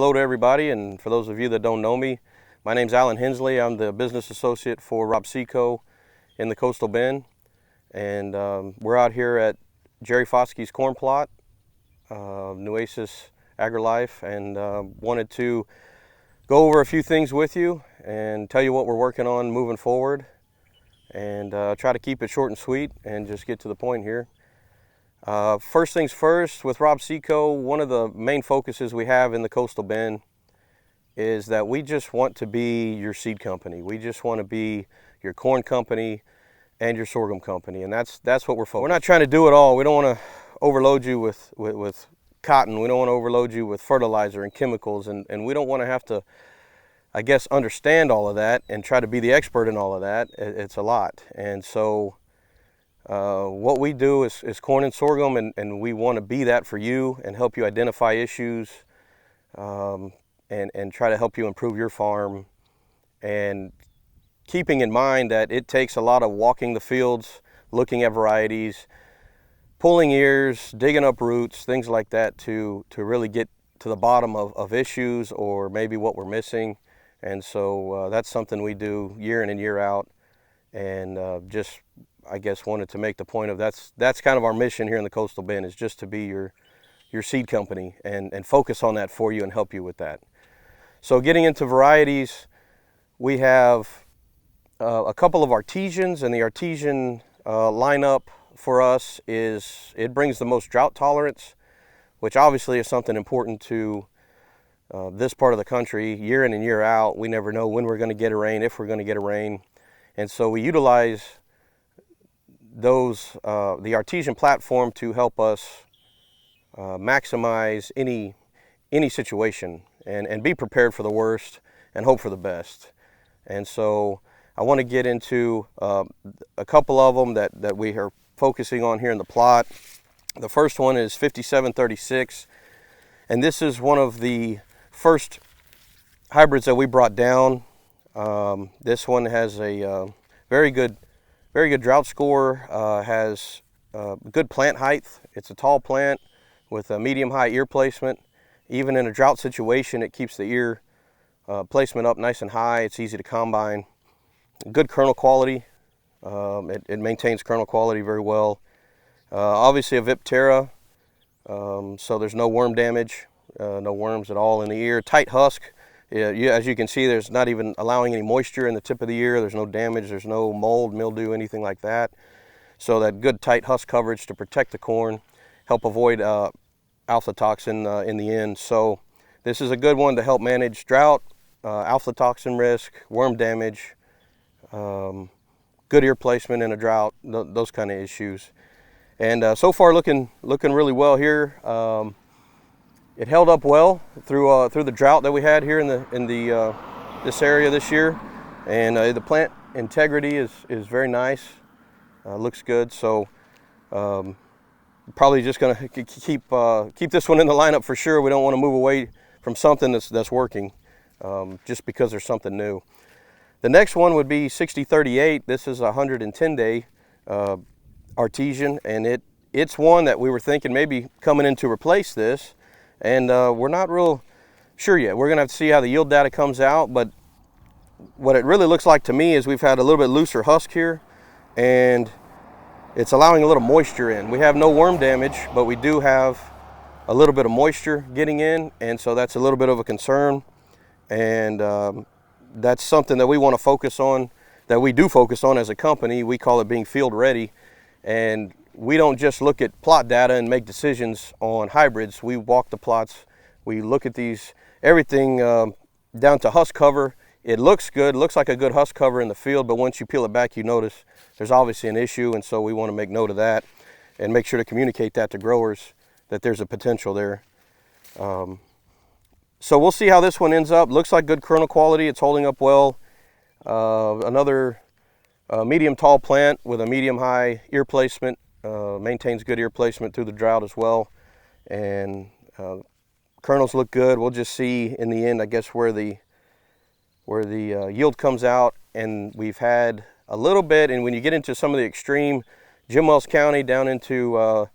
hello to everybody, and for those of you that don't know me, my name's Alan Hensley. I'm the business associate for Rob Seco in the Coastal Bend, and we're out here at Jerry Foskey's corn plot, Nueces AgriLife, and wanted to go over a few things with you and tell you what we're working on moving forward, and try to keep it short and sweet and just get to the point here. First things first, with Rob Seco, one of the main focuses we have in the Coastal Bend is that we just want to be your seed company. We just want to be your corn company and your sorghum company, and that's what we're focused on. We're not trying to do it all. We don't want to overload you with cotton. We don't want to overload you with fertilizer and chemicals, and we don't want to have to, I guess, understand all of that and try to be the expert in all of that. It's a lot. And so what we do is corn and sorghum, and we want to be that for you and help you identify issues, and try to help you improve your farm, and keeping in mind that it takes a lot of walking the fields, looking at varieties, pulling ears, digging up roots, things like that to really get to the bottom of issues or maybe what we're missing. And so that's something we do year in and year out, and just, I guess, wanted to make the point of that's kind of our mission here in the Coastal Bend, is just to be your seed company and focus on that for you and help you with that. So getting into varieties, we have a couple of artesians, and the artesian lineup for us it brings the most drought tolerance, which obviously is something important to this part of the country. Year in and year out, we never know when we're going to get a rain, if we're going to get a rain, and so we utilize the artesian platform to help us maximize any situation and be prepared for the worst and hope for the best. And so I want to get into a couple of them that we are focusing on here in the plot. The first one is 5736, and this is one of the first hybrids that we brought down. This one has a very good drought score, has good plant height. It's a tall plant with a medium high ear placement. Even in a drought situation, it keeps the ear placement up nice and high. It's easy to combine. Good kernel quality. It maintains kernel quality very well. Obviously a Viptera, so there's no worm damage, no worms at all in the ear. Tight husk. As you can see, there's not even allowing any moisture in the tip of the ear. There's no damage, there's no mold, mildew, anything like that. So that good tight husk coverage to protect the corn, help avoid aflatoxin in the end. So this is a good one to help manage drought, aflatoxin risk, worm damage, good ear placement in a drought, those kind of issues. And so far looking really well here. It held up well through the drought that we had here in this area this year, and the plant integrity is very nice. Looks good. So probably just going to keep this one in the lineup for sure. We don't want to move away from something that's working, just because there's something new. The next one would be 6038. This is a 110-day artesian, and it's one that we were thinking maybe coming in to replace this. And we're not real sure yet. We're going to have to see how the yield data comes out, but what it really looks like to me is we've had a little bit looser husk here, and it's allowing a little moisture in. We have no worm damage, but we do have a little bit of moisture getting in, and so that's a little bit of a concern. And that's something that we want to focus on, that we do focus on as a company. We call it being field ready, and we don't just look at plot data and make decisions on hybrids. We walk the plots, we look at everything down to husk cover. It looks good, looks like a good husk cover in the field, but once you peel it back, you notice there's obviously an issue, and so we want to make note of that and make sure to communicate that to growers, that there's a potential there. So we'll see how this one ends up. Looks like good kernel quality, it's holding up well. Another medium tall plant with a medium high ear placement. Maintains good ear placement through the drought as well, and kernels look good. We'll just see in the end, I guess, where the yield comes out. And we've had a little bit, and when you get into some of the extreme, Jim Wells County down into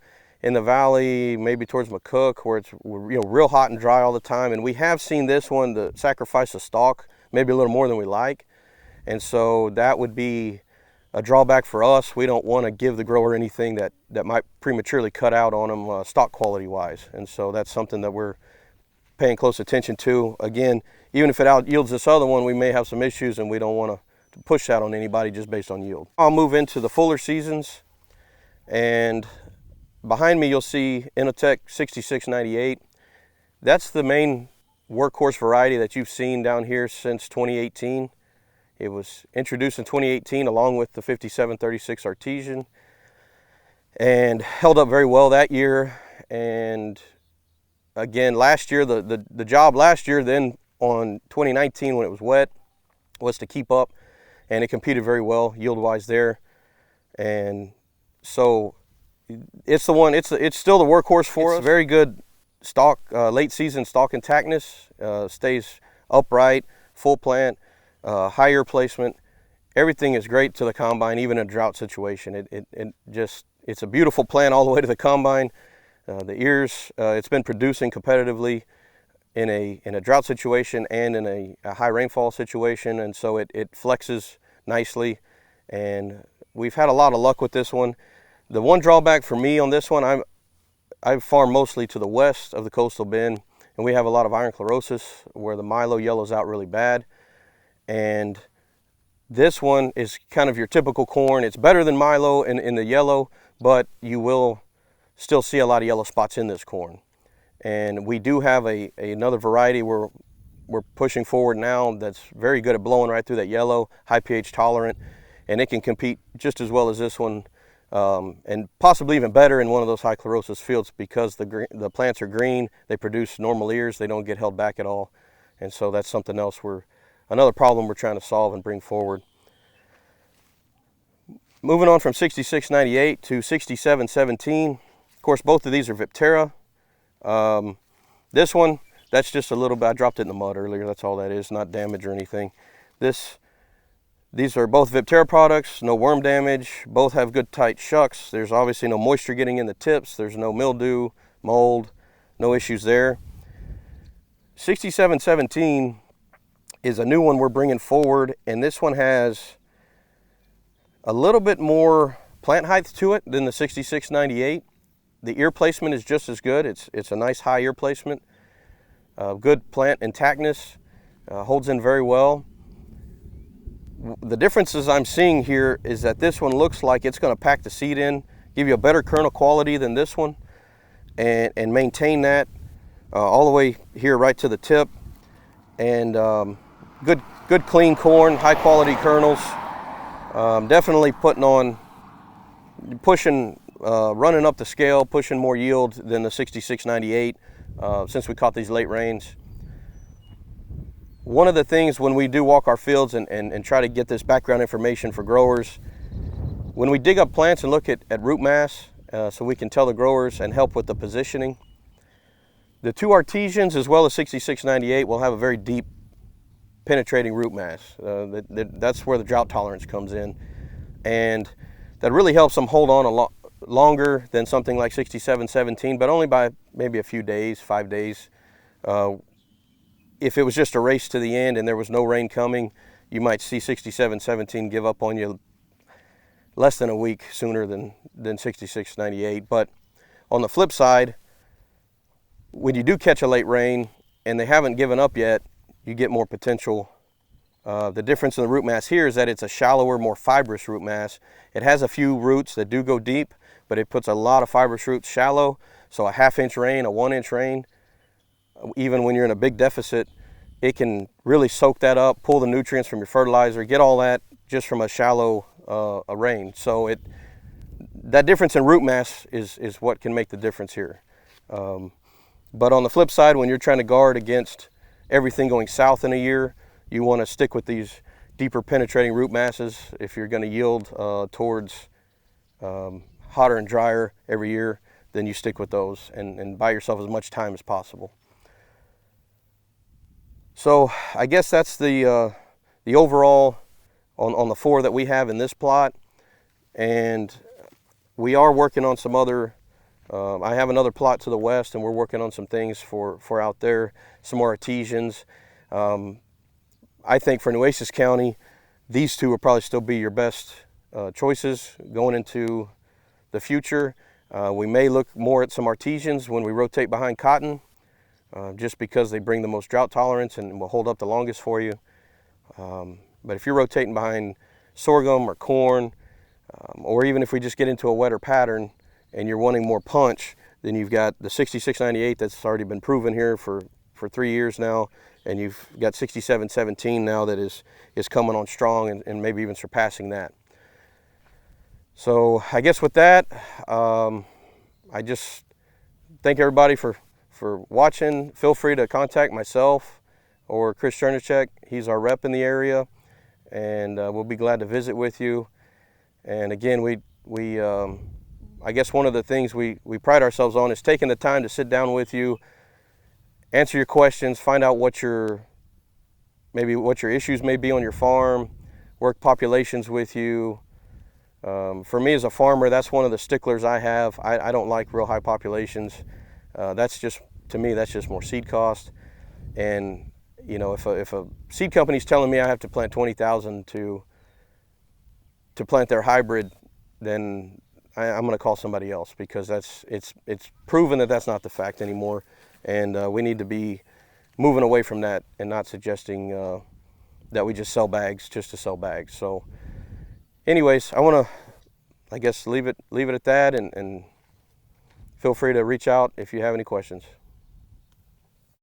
in the valley, maybe towards McCook, where it's real hot and dry all the time. And we have seen this one to sacrifice a stalk, maybe a little more than we like. And so that would be a drawback for us. We don't want to give the grower anything that might prematurely cut out on them stock quality wise. And so that's something that we're paying close attention to. Again, even if it out yields this other one, we may have some issues, and we don't want to push that on anybody just based on yield. I'll move into the fuller seasons, and behind me you'll see Innotek 6698. That's the main workhorse variety that you've seen down here since 2018. It was introduced in 2018 along with the 5736 Artesian, and held up very well that year. And again, last year, the job last year then on 2019 when it was wet was to keep up, and it competed very well yield wise there. And so it's the one, it's still the workhorse for us. Very good stalk, late season stalk intactness, stays upright, full plant, high ear placement. Everything is great to the combine, even in a drought situation. It's a beautiful plant all the way to the combine. The ears, it's been producing competitively in a drought situation and in a high rainfall situation, and so it flexes nicely. And we've had a lot of luck with this one. The one drawback for me on this one, I farm mostly to the west of the coastal bend, and we have a lot of iron chlorosis where the milo yellows out really bad. And this one is kind of your typical corn. It's better than milo in the yellow, but you will still see a lot of yellow spots in this corn. And we do have another variety we're pushing forward now that's very good at blowing right through that yellow, high pH tolerant, and it can compete just as well as this one, and possibly even better in one of those high chlorosis fields, because the plants are green, they produce normal ears, they don't get held back at all. And so that's something else another problem we're trying to solve and bring forward. Moving on from 6698 to 6717. Of course, both of these are Viptera. This one, that's just a little bit, I dropped it in the mud earlier, that's all that is, not damage or anything. These are both Viptera products, no worm damage, both have good tight shucks. There's obviously no moisture getting in the tips, there's no mildew, mold, no issues there. 6717 is a new one we're bringing forward, and this one has a little bit more plant height to it than the 6698. The ear placement is just as good. It's a nice high ear placement, good plant intactness, holds in very well. The differences I'm seeing here is that this one looks like it's going to pack the seed in, give you a better kernel quality than this one, and maintain that all the way here right to the tip. And good clean corn, high quality kernels. Definitely running up the scale, pushing more yield than the 6698 since we caught these late rains. One of the things when we do walk our fields and try to get this background information for growers, when we dig up plants and look at root mass, so we can tell the growers and help with the positioning, the two Artesians as well as 6698 will have a very deep penetrating root mass. That's where the drought tolerance comes in, and that really helps them hold on a lot longer than something like 6717, but only by maybe a few days, 5 days. If it was just a race to the end and there was no rain coming, you might see 6717 give up on you less than a week sooner than 6698. But on the flip side, when you do catch a late rain and they haven't given up yet, you get more potential. The difference in the root mass here is that it's a shallower, more fibrous root mass. It has a few roots that do go deep, but it puts a lot of fibrous roots shallow. So a 1/2 inch rain, a 1 inch rain, even when you're in a big deficit, it can really soak that up, pull the nutrients from your fertilizer, get all that just from a shallow rain. So that difference in root mass is what can make the difference here. But on the flip side, when you're trying to guard against everything going south in a year, you want to stick with these deeper penetrating root masses. If you're going to yield towards hotter and drier every year, then you stick with those and buy yourself as much time as possible. So I guess that's the overall on the 4 that we have in this plot, and we are working on some other I have another plot to the west, and we're working on some things for out there, some more artesians. I think for Nueces County, these two will probably still be your best choices going into the future. We may look more at some artesians when we rotate behind cotton, just because they bring the most drought tolerance and will hold up the longest for you. But if you're rotating behind sorghum or corn, or even if we just get into a wetter pattern and you're wanting more punch, then you've got the 6698 that's already been proven here for 3 years now, and you've got 6717 now that is coming on strong and maybe even surpassing that. So I guess with that, I just thank everybody for watching. Feel free to contact myself or Chris Chernichek. He's our rep in the area, and we'll be glad to visit with you. And again, I guess one of the things we pride ourselves on is taking the time to sit down with you, answer your questions, find out what your issues may be on your farm, work populations with you. For me as a farmer, that's one of the sticklers I have. I don't like real high populations. To me, that's just more seed cost. And you know, if a seed company's telling me I have to plant 20,000 to plant their hybrid, then I'm going to call somebody else, because it's proven that that's not the fact anymore, and we need to be moving away from that and not suggesting that we just sell bags just to sell bags. So anyways, I want to, I guess, leave it at that, and feel free to reach out if you have any questions.